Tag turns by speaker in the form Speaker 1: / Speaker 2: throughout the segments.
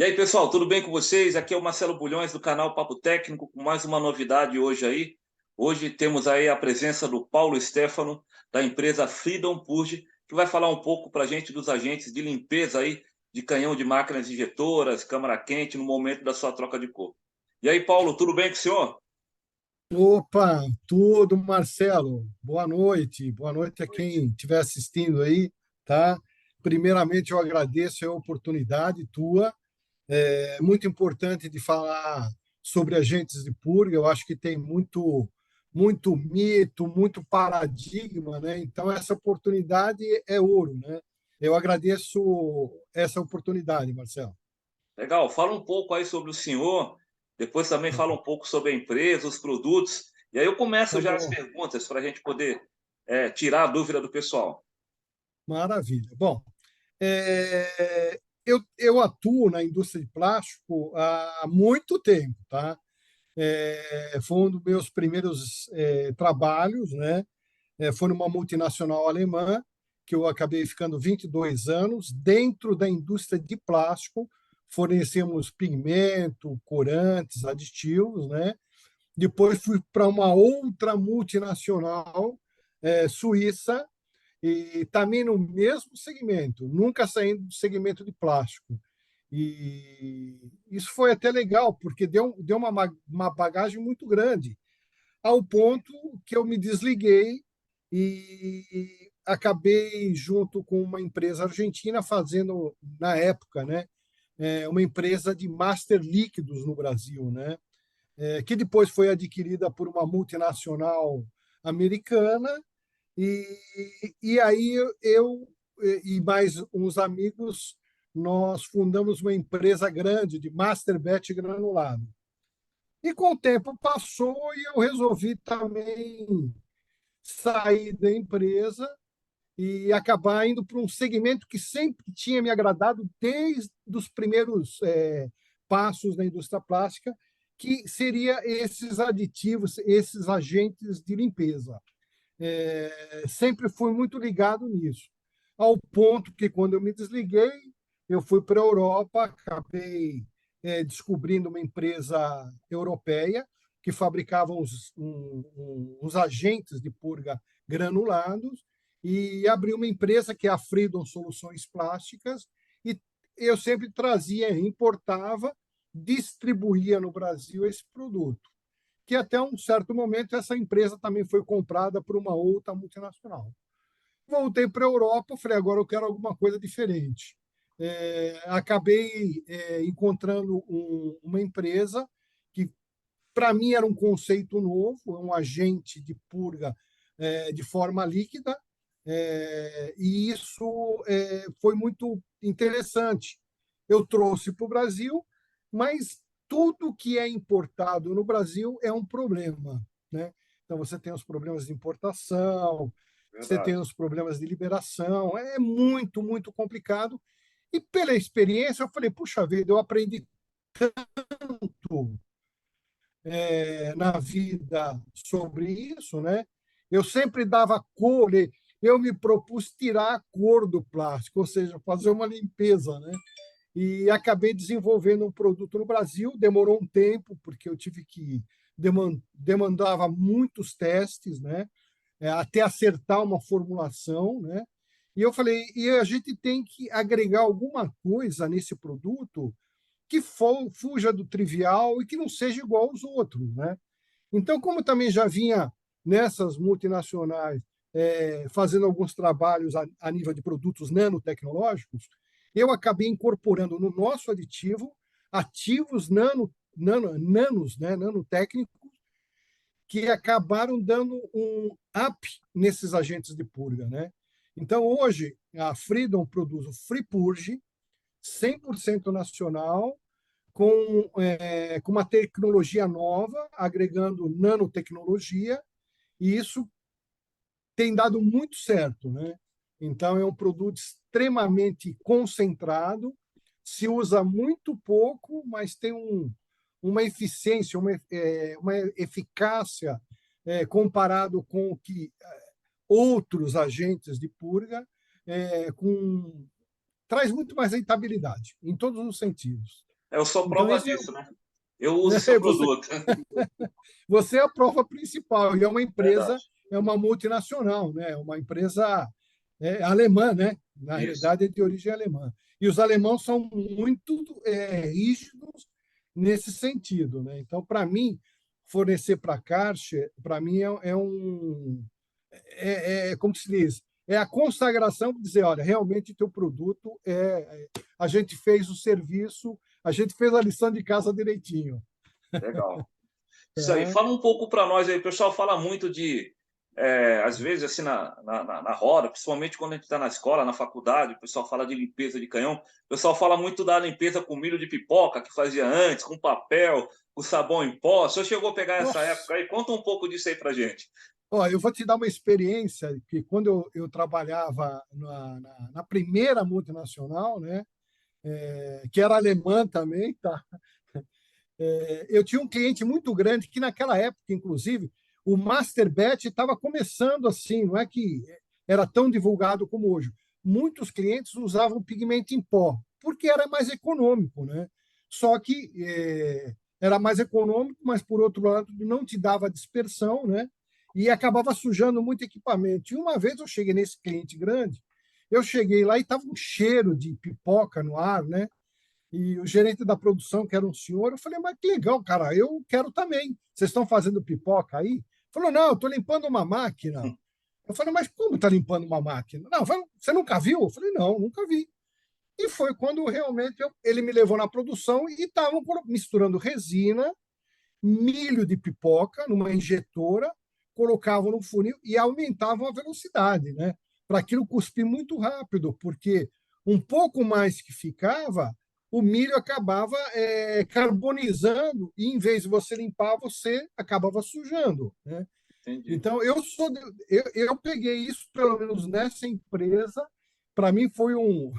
Speaker 1: E aí, pessoal, tudo bem com vocês? Aqui é o Marcelo Bulhões do canal Papo Técnico com mais uma novidade hoje aí. Hoje temos aí a presença do Paulo Stefano, da empresa Freedom Purge, que vai falar um pouco para a gente dos agentes de limpeza aí de canhão de máquinas injetoras, câmara quente, no momento da sua troca de cor. E aí, Paulo, tudo bem com o senhor?
Speaker 2: Opa, tudo, Marcelo. Boa noite. Boa noite a quem estiver assistindo aí, tá? Primeiramente, eu agradeço a oportunidade tua. É muito importante de falar sobre agentes de purga. Eu acho que tem muito mito, muito paradigma, né? Então, essa oportunidade é ouro, né? Eu agradeço essa oportunidade, Marcelo.
Speaker 1: Legal, fala um pouco aí sobre o senhor, depois também fala um pouco sobre a empresa, os produtos, e aí eu começo
Speaker 2: Tá
Speaker 1: já as
Speaker 2: bom,
Speaker 1: perguntas para a gente poder tirar a dúvida do pessoal.
Speaker 2: maravilha. Bom, eu atuo na indústria de plástico há muito tempo, tá? Foi um dos meus primeiros trabalhos, né? Foi numa multinacional alemã, que eu acabei ficando 22 anos, dentro da indústria de plástico, fornecemos pigmento, corantes, aditivos, né? Depois fui para uma outra multinacional suíça, e também no mesmo segmento, nunca saindo do segmento de plástico. E isso foi até legal, porque deu uma bagagem muito grande, ao ponto que eu me desliguei e acabei, junto com uma empresa argentina, fazendo, na época, né, uma empresa de master líquidos no Brasil, né, que depois foi adquirida por uma multinacional americana e, e aí eu e mais uns amigos, nós fundamos uma empresa grande de master batch granulado. E com o tempo passou e eu resolvi também sair da empresa e acabar indo para um segmento que sempre tinha me agradado desde os primeiros passos da indústria plástica, que seria esses aditivos, esses agentes de limpeza. Sempre fui muito ligado nisso, ao ponto que, quando eu me desliguei, eu fui para a Europa, acabei descobrindo uma empresa europeia que fabricava uns agentes de purga granulados e abri uma empresa que é a Freedom Soluções Plásticas, e eu sempre trazia, importava, distribuía no Brasil esse produto, que até um certo momento essa empresa também foi comprada por uma outra multinacional. Voltei para a Europa, falei, agora eu quero alguma coisa diferente. Acabei encontrando uma empresa que, para mim, era um conceito novo, um agente de purga de forma líquida, e isso foi muito interessante. Eu trouxe para o Brasil, mas tudo que é importado no Brasil é um problema, né? Então, você tem os problemas de importação, você tem
Speaker 1: Verdade.
Speaker 2: os problemas de liberação, é muito complicado. E pela experiência, eu falei, puxa vida, eu aprendi tanto na vida sobre isso, né? Eu sempre dava cor, eu me propus tirar a cor do plástico, ou seja, fazer uma limpeza, né? E acabei desenvolvendo um produto no Brasil. Demorou um tempo, porque eu tive que demandava muitos testes, né? Até acertar uma formulação, né? E eu falei, e a gente tem que agregar alguma coisa nesse produto que fuja do trivial e que não seja igual aos outros, né? Então, como também já vinha nessas multinacionais fazendo alguns trabalhos a nível de produtos nanotecnológicos, eu acabei incorporando no nosso aditivo ativos nanos, né, nanotécnicos, que acabaram dando um up nesses agentes de purga, né? Então, hoje, a Freedom produz o Free Purge, 100% nacional, com uma tecnologia nova, agregando nanotecnologia, e isso tem dado muito certo, né? Então, é um produto extremamente concentrado, se usa muito pouco, mas tem uma eficiência, uma eficácia comparado com o que outros agentes de purga, traz muito mais rentabilidade, em todos os sentidos.
Speaker 1: Eu sou
Speaker 2: Então,
Speaker 1: prova
Speaker 2: esse
Speaker 1: disso, né? Eu uso o seu
Speaker 2: você,
Speaker 1: produto.
Speaker 2: você é a prova principal, e é uma empresa,
Speaker 1: Verdade.
Speaker 2: é uma multinacional, né? É uma empresa alemã, né? Na
Speaker 1: Isso.
Speaker 2: realidade, é de origem alemã. E os alemãos são muito rígidos nesse sentido, né? Então, para mim, fornecer para a Karcher, para mim, como se diz, é a consagração de dizer, olha, realmente teu produto a gente fez o serviço, a gente fez a lição de casa direitinho.
Speaker 1: Legal. Isso aí.
Speaker 2: Tá?
Speaker 1: Fala um pouco para nós aí. O pessoal fala muito de, às vezes, assim, na roda, principalmente quando a gente está na escola, na faculdade, o pessoal fala de limpeza de canhão. O pessoal fala muito da limpeza com milho de pipoca, que fazia antes, com papel, com sabão em pó. O senhor chegou a pegar essa
Speaker 2: Nossa,
Speaker 1: época aí? Conta um pouco disso aí para gente.
Speaker 2: ó, eu vou te dar uma experiência que quando eu trabalhava na primeira multinacional, né, que era alemã também, tá? Eu tinha um cliente muito grande que naquela época, inclusive, o Masterbet estava começando assim, não é que era tão divulgado como hoje. Muitos clientes usavam pigmento em pó, porque era mais econômico, né? Só que era mais econômico, mas por outro lado não te dava dispersão, né? E acabava sujando muito equipamento. E uma vez eu cheguei nesse cliente grande, eu cheguei lá e estava um cheiro de pipoca no ar, né? E o gerente da produção, que era um senhor, eu falei, mas que legal, cara, eu quero também. Vocês estão fazendo pipoca aí? Ele falou, não, eu estou limpando uma máquina. Eu falei, mas como está limpando uma máquina? Não, você nunca viu? Eu falei, não, nunca vi. E foi quando realmente ele me levou na produção e estavam misturando resina, milho de pipoca numa injetora, colocavam no funil e aumentavam a velocidade, né? Para aquilo cuspir muito rápido, porque um pouco mais que ficava, o milho acabava carbonizando e, em vez de você limpar, você acabava sujando, né?
Speaker 1: Entendi.
Speaker 2: Então, eu peguei isso, pelo menos nessa empresa, para mim foi um.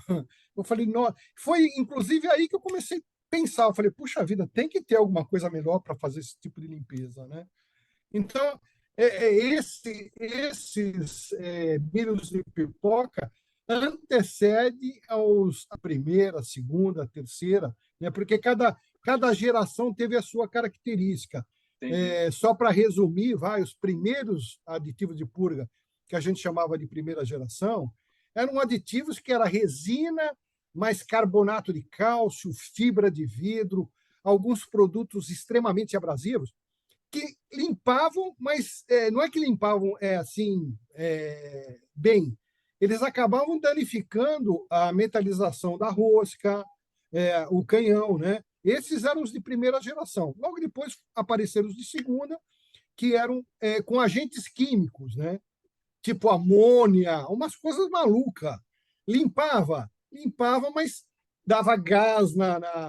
Speaker 2: Eu falei, não, foi inclusive aí que eu comecei a pensar. Eu falei, puxa vida, tem que ter alguma coisa melhor para fazer esse tipo de limpeza, né? Então, esses milhos de pipoca antecede a primeira, a segunda, a terceira, né? Porque cada geração teve a sua característica.
Speaker 1: Entendi.
Speaker 2: Só para resumir, os primeiros aditivos de purga, que a gente chamava de primeira geração, eram aditivos que era resina, mais carbonato de cálcio, fibra de vidro, alguns produtos extremamente abrasivos, que limpavam, mas não é que limpavam assim bem, eles acabavam danificando a metalização da rosca, o canhão, né? Esses eram os de primeira geração. Logo depois apareceram os de segunda, que eram com agentes químicos, né? Tipo amônia, umas coisas malucas. Limpava, mas dava gás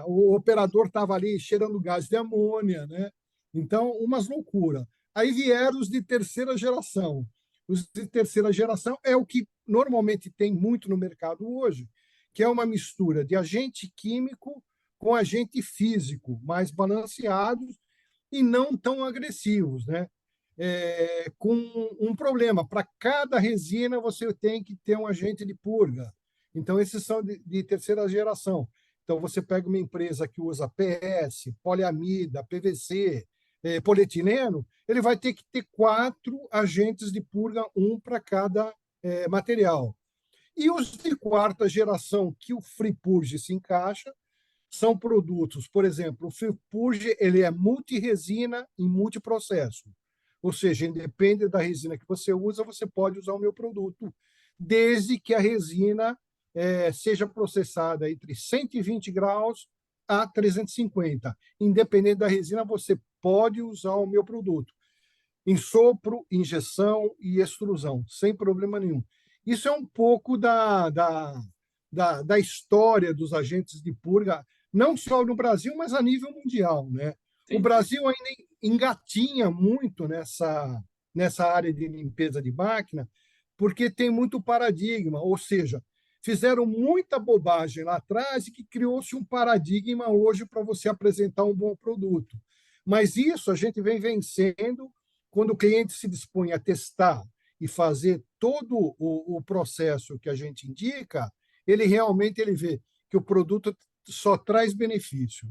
Speaker 2: o operador estava ali cheirando gás de amônia, né? Então, umas loucuras. Aí vieram os de terceira geração. Os de terceira geração é o que normalmente tem muito no mercado hoje, que é uma mistura de agente químico com agente físico, mais balanceados e não tão agressivos, né? Com um problema. Para cada resina, você tem que ter um agente de purga. Então, esses são de terceira geração. Então, você pega uma empresa que usa PS, poliamida, PVC, polietileno, ele vai ter que ter 4 agentes de purga, um para cada material. E os de quarta geração, que o Free Purge se encaixa, são produtos, por exemplo, o Free Purge ele é multiresina e multiprocesso. Ou seja, independe da resina que você usa, você pode usar o meu produto, desde que a resina seja processada entre 120 graus a 350. Independente da resina, você pode usar o meu produto em sopro, injeção e extrusão, sem problema nenhum. Isso é um pouco da história dos agentes de purga, não só no Brasil, mas a nível mundial, né? O
Speaker 1: Entendi.
Speaker 2: Brasil ainda engatinha muito nessa área de limpeza de máquina, porque tem muito paradigma, ou seja, fizeram muita bobagem lá atrás e que criou-se um paradigma hoje para você apresentar um bom produto. Mas isso a gente vem vencendo quando o cliente se dispõe a testar e fazer todo o processo que a gente indica, ele realmente vê que o produto só traz benefício,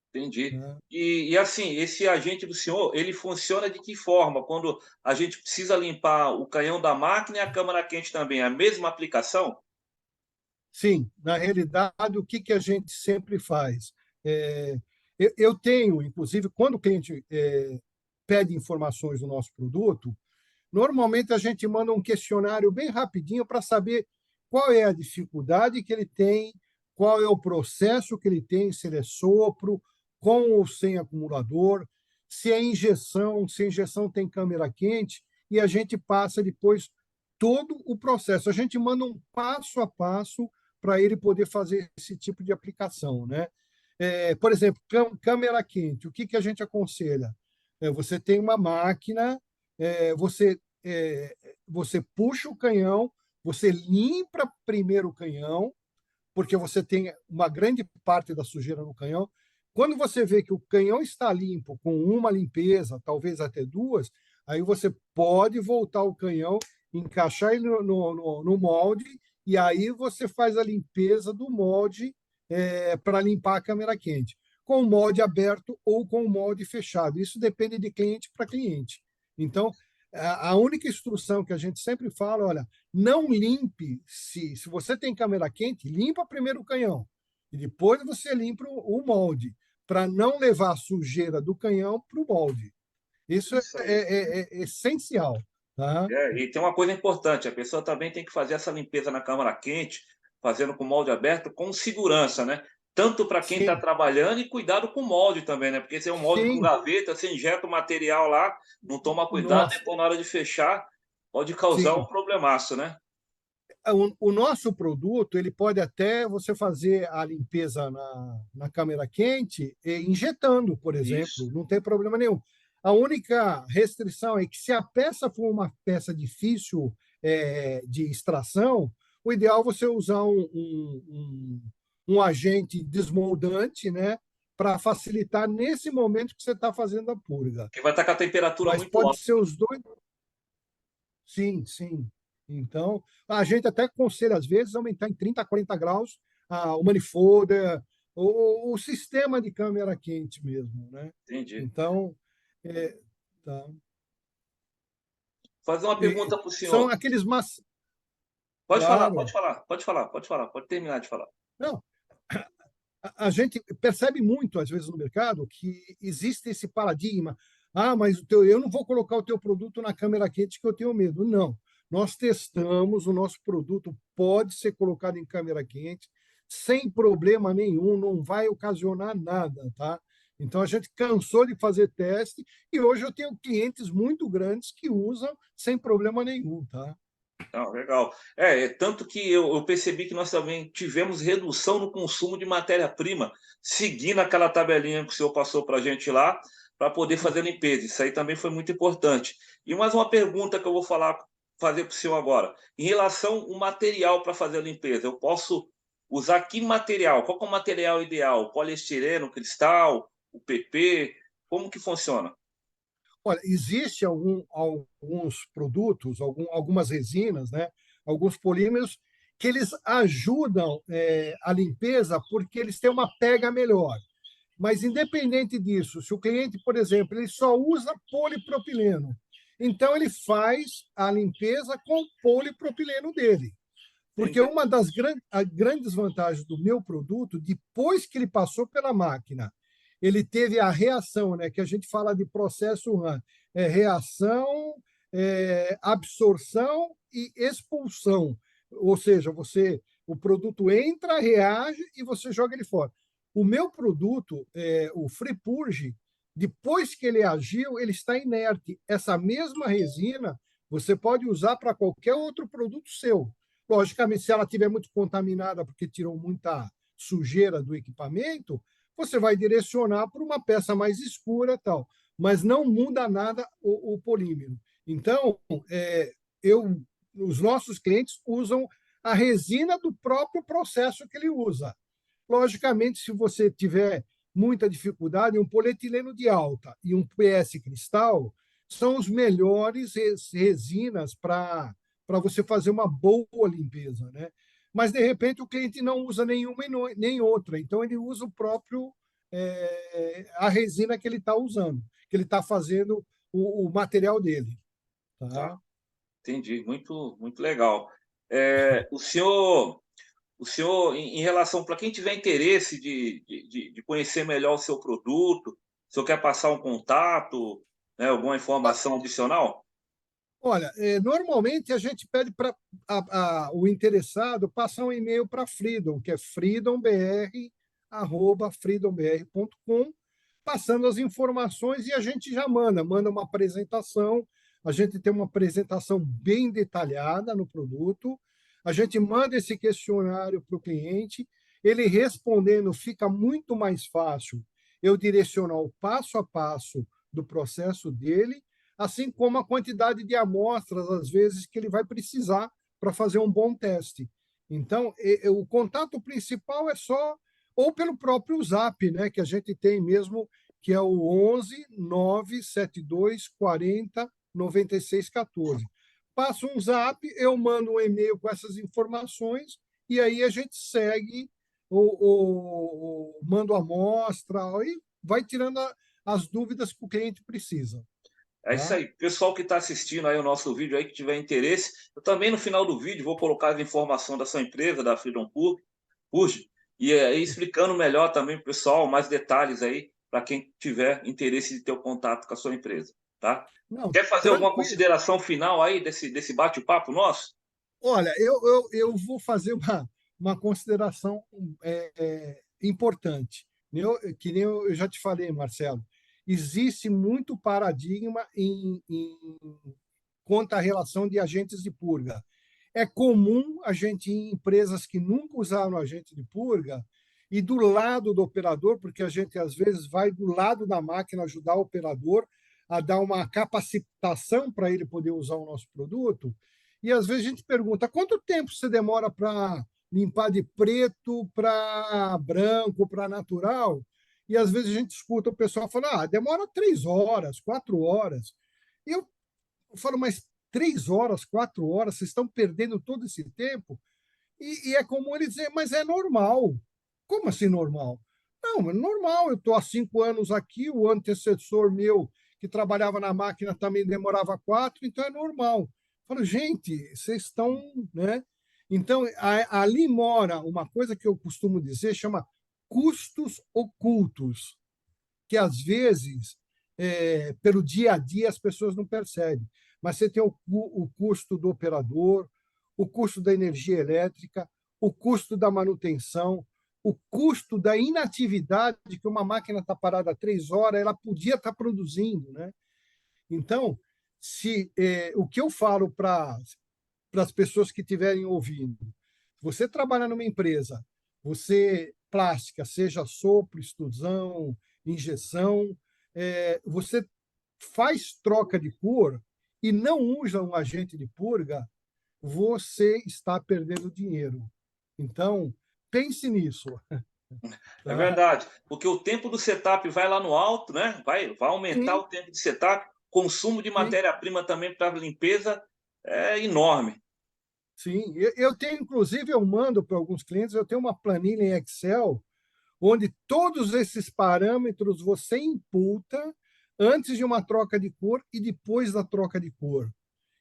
Speaker 1: Entendi.
Speaker 2: né?
Speaker 1: E assim, esse agente do senhor, ele funciona de que forma? Quando a gente precisa limpar o canhão da máquina e a câmara quente também, é a mesma aplicação?
Speaker 2: Sim, na realidade, o que a gente sempre faz? É, eu tenho, inclusive, quando o cliente pede informações do nosso produto, normalmente a gente manda um questionário bem rapidinho para saber qual é a dificuldade que ele tem, qual é o processo que ele tem, se ele é sopro, com ou sem acumulador, se é injeção, se a injeção tem câmera quente, e a gente passa depois todo o processo. A gente manda um passo a passo para ele poder fazer esse tipo de aplicação, né? Por exemplo, câmera quente, o que a gente aconselha? Você tem uma máquina, você você puxa o canhão, você limpa primeiro o canhão, porque você tem uma grande parte da sujeira no canhão. Quando você vê que o canhão está limpo, com uma limpeza, talvez até duas, aí você pode voltar o canhão, encaixar ele no molde, e aí você faz a limpeza do molde para limpar a câmera quente, com o molde aberto ou com o molde fechado. Isso depende de cliente para cliente. Então, a única instrução que a gente sempre fala, olha, não limpe, se você tem câmera quente, limpa primeiro o canhão e depois você limpa o molde, para não levar a sujeira do canhão para o molde. Isso
Speaker 1: Isso aí.
Speaker 2: é essencial, tá?
Speaker 1: E tem uma coisa importante, a pessoa também tem que fazer essa limpeza na câmara quente, fazendo com molde aberto, com segurança, né? Tanto para quem está
Speaker 2: Sim,
Speaker 1: trabalhando e cuidado com o molde também, né? Porque se é um molde com
Speaker 2: sim,
Speaker 1: gaveta, você injeta o material lá, não toma cuidado,
Speaker 2: nossa,
Speaker 1: depois na hora de fechar, pode causar um
Speaker 2: sim.
Speaker 1: problemaço, né?
Speaker 2: O nosso produto, ele pode até você fazer a limpeza na câmera quente injetando, por
Speaker 1: Isso.
Speaker 2: exemplo, não tem problema nenhum. A única restrição é que se a peça for uma peça difícil de extração, o ideal é você usar um agente desmoldante, né, para facilitar nesse momento que você está fazendo a purga.
Speaker 1: Que vai estar com a temperatura
Speaker 2: Mas
Speaker 1: muito
Speaker 2: pode
Speaker 1: alta.
Speaker 2: ser os dois. Sim, sim. Então, a gente até aconselha, às vezes, aumentar em 30 a 40 graus o manifold, o sistema de câmera quente mesmo, né?
Speaker 1: Entendi.
Speaker 2: Então, é, tá.
Speaker 1: Fazer uma
Speaker 2: E
Speaker 1: pergunta para o
Speaker 2: são
Speaker 1: senhor.
Speaker 2: aqueles
Speaker 1: Pode falar, pode
Speaker 2: claro.
Speaker 1: falar, pode falar, pode falar, pode terminar de falar.
Speaker 2: Não, a gente percebe muito, às vezes, no mercado, que existe esse paradigma. Ah, mas eu não vou colocar o teu produto na câmera quente que eu tenho medo. Não. Nós testamos, o nosso produto pode ser colocado em câmera quente sem problema nenhum, não vai ocasionar nada, tá? Então a gente cansou de fazer teste e hoje eu tenho clientes muito grandes que usam sem problema nenhum, tá?
Speaker 1: Não, legal. Tanto que eu percebi que nós também tivemos redução no consumo de matéria-prima, seguindo aquela tabelinha que o senhor passou para a gente lá, para poder fazer a limpeza. Isso aí também foi muito importante. E mais uma pergunta que eu vou fazer para o senhor agora. Em relação ao material para fazer a limpeza, eu posso usar que material? Qual que é o material ideal? Poliestireno, cristal, o PP? Como que funciona?
Speaker 2: Olha, existe alguns produtos, algumas resinas, né? Alguns polímeros que eles ajudam a limpeza porque eles têm uma pega melhor. Mas, independente disso, se o cliente, por exemplo, ele só usa polipropileno, então ele faz a limpeza com o polipropileno dele. Porque
Speaker 1: Entendi.
Speaker 2: uma das grandes vantagens do meu produto, depois que ele passou pela máquina, ele teve a reação, né, que a gente fala de processo RAM, reação, absorção e expulsão. Ou seja, o produto entra, reage e você joga ele fora. O meu produto, o Free Purge, depois que ele agiu, ele está inerte. Essa mesma resina você pode usar para qualquer outro produto seu. Logicamente, se ela estiver muito contaminada porque tirou muita sujeira do equipamento, você vai direcionar para uma peça mais escura tal, mas não muda nada o polímero. Então, eu, os nossos clientes usam a resina do próprio processo que ele usa. Logicamente, se você tiver muita dificuldade, um polietileno de alta e um PS cristal são os melhores resinas para você fazer uma boa limpeza, né? mas de repente o cliente não usa nenhuma e nem outra, então ele usa o próprio a resina que ele está usando, que ele está fazendo o material dele.
Speaker 1: Tá,
Speaker 2: Tá?
Speaker 1: entendi. Muito, muito legal. O senhor, em relação, para quem tiver interesse de conhecer melhor o seu produto, o senhor quer passar um contato, né, alguma informação adicional?
Speaker 2: Olha, normalmente a gente pede para o interessado passar um e-mail para a Freedom, que é freedombr@freedombr.com, passando as informações e a gente já manda uma apresentação. A gente tem uma apresentação bem detalhada no produto. A gente manda esse questionário para o cliente. Ele respondendo, fica muito mais fácil eu direcionar o passo a passo do processo dele, assim como a quantidade de amostras, às vezes, que ele vai precisar para fazer um bom teste. Então, o contato principal é só ou pelo próprio Zap, né, que a gente tem mesmo, que é o 11 972 40 96 14. Passo um Zap, eu mando um e-mail com essas informações e aí a gente segue mando a amostra e vai tirando as dúvidas que o cliente precisa.
Speaker 1: É isso
Speaker 2: Tá?
Speaker 1: aí. Pessoal que está assistindo aí o nosso vídeo aí, que tiver interesse, eu também no final do vídeo vou colocar as informações da sua empresa, da Freedom Purge, e aí explicando melhor também para o pessoal, mais detalhes aí, para quem tiver interesse de ter o contato com a sua empresa, tá?
Speaker 2: Não,
Speaker 1: Quer fazer alguma
Speaker 2: tranquilo.
Speaker 1: consideração final aí desse bate-papo nosso?
Speaker 2: Olha, eu vou fazer uma consideração importante. Que nem eu já te falei, Marcelo, existe muito paradigma quanto à relação de agentes de purga. É comum a gente ir em empresas que nunca usaram agente de purga e do lado do operador, porque a gente às vezes vai do lado da máquina ajudar o operador a dar uma capacitação para ele poder usar o nosso produto. E às vezes a gente pergunta: quanto tempo você demora para limpar de preto para branco, para natural? E às vezes a gente escuta o pessoal falar: demora 3 horas, 4 horas. E eu falo: mas 3 horas, 4 horas, vocês estão perdendo todo esse tempo? E é comum ele dizer: mas é normal. Como assim normal? Não, é normal. Eu estou há 5 anos aqui, o antecessor meu que trabalhava na máquina também demorava 4, então é normal. Eu falo: gente, vocês estão, né? Então, ali mora uma coisa que eu costumo dizer, chama custos ocultos, que às vezes, pelo dia a dia, as pessoas não percebem. Mas você tem o custo do operador, o custo da energia elétrica, o custo da manutenção, o custo da inatividade, que uma máquina está parada 3 horas, ela podia estar produzindo. Né? Então, o que eu falo para as pessoas que estiverem ouvindo, você trabalha numa empresa, você plástica, seja sopro, extrusão, injeção, você faz troca de cor e não usa um agente de purga, você está perdendo dinheiro. Então, pense nisso.
Speaker 1: É
Speaker 2: Tá?
Speaker 1: verdade, porque o tempo do setup vai lá no alto, né? Vai aumentar
Speaker 2: Sim,
Speaker 1: o tempo de setup, consumo de
Speaker 2: sim,
Speaker 1: matéria-prima também para limpeza é enorme.
Speaker 2: sim. Eu tenho, inclusive, eu mando para alguns clientes, eu tenho uma planilha em Excel onde todos esses parâmetros você imputa antes de uma troca de cor e depois da troca de cor.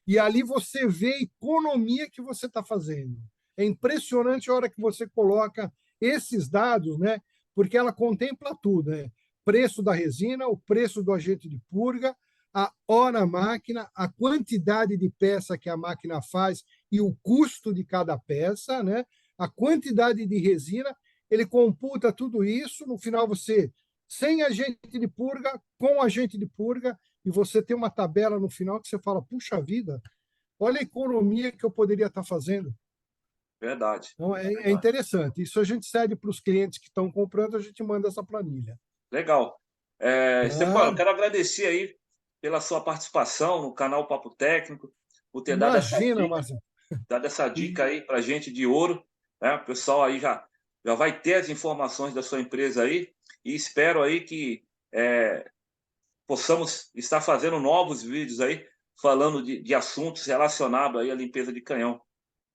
Speaker 2: E ali você vê a economia que você está fazendo. É impressionante a hora que você coloca esses dados, né? Porque ela contempla tudo, né? Preço da resina, o preço do agente de purga, a hora máquina, a quantidade de peça que a máquina faz e o custo de cada peça, né? A quantidade de resina, ele computa tudo isso. No final, você, sem agente de purga, com agente de purga, e você tem uma tabela no final que você fala: puxa vida, olha a economia que eu poderia estar fazendo.
Speaker 1: Verdade,
Speaker 2: Então, é
Speaker 1: verdade.
Speaker 2: interessante. Isso a gente cede para os clientes que estão comprando, a gente manda essa planilha.
Speaker 1: Legal. Stefano,
Speaker 2: Ah,
Speaker 1: quero agradecer aí pela sua participação no canal Papo Técnico, por ter
Speaker 2: imagina, Márcio.
Speaker 1: dado essa dica
Speaker 2: E,
Speaker 1: aí para gente de ouro. Né? O pessoal aí já vai ter as informações da sua empresa aí e espero aí que possamos estar fazendo novos vídeos aí falando de assuntos relacionados aí à limpeza de canhão,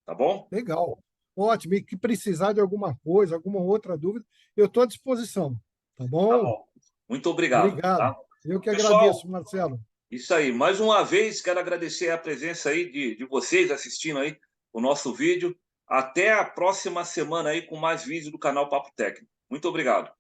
Speaker 1: tá bom?
Speaker 2: legal. Ótimo. E que precisar de alguma coisa, alguma outra dúvida, eu estou à disposição. Tá
Speaker 1: Tá
Speaker 2: bom?
Speaker 1: bom. Muito obrigado,
Speaker 2: Obrigado.
Speaker 1: tá?
Speaker 2: Eu que
Speaker 1: Pessoal,
Speaker 2: agradeço, Marcelo.
Speaker 1: isso aí. Mais uma vez, quero agradecer a presença aí de vocês assistindo aí o nosso vídeo. Até a próxima semana aí com mais vídeos do canal Papo Técnico. Muito obrigado.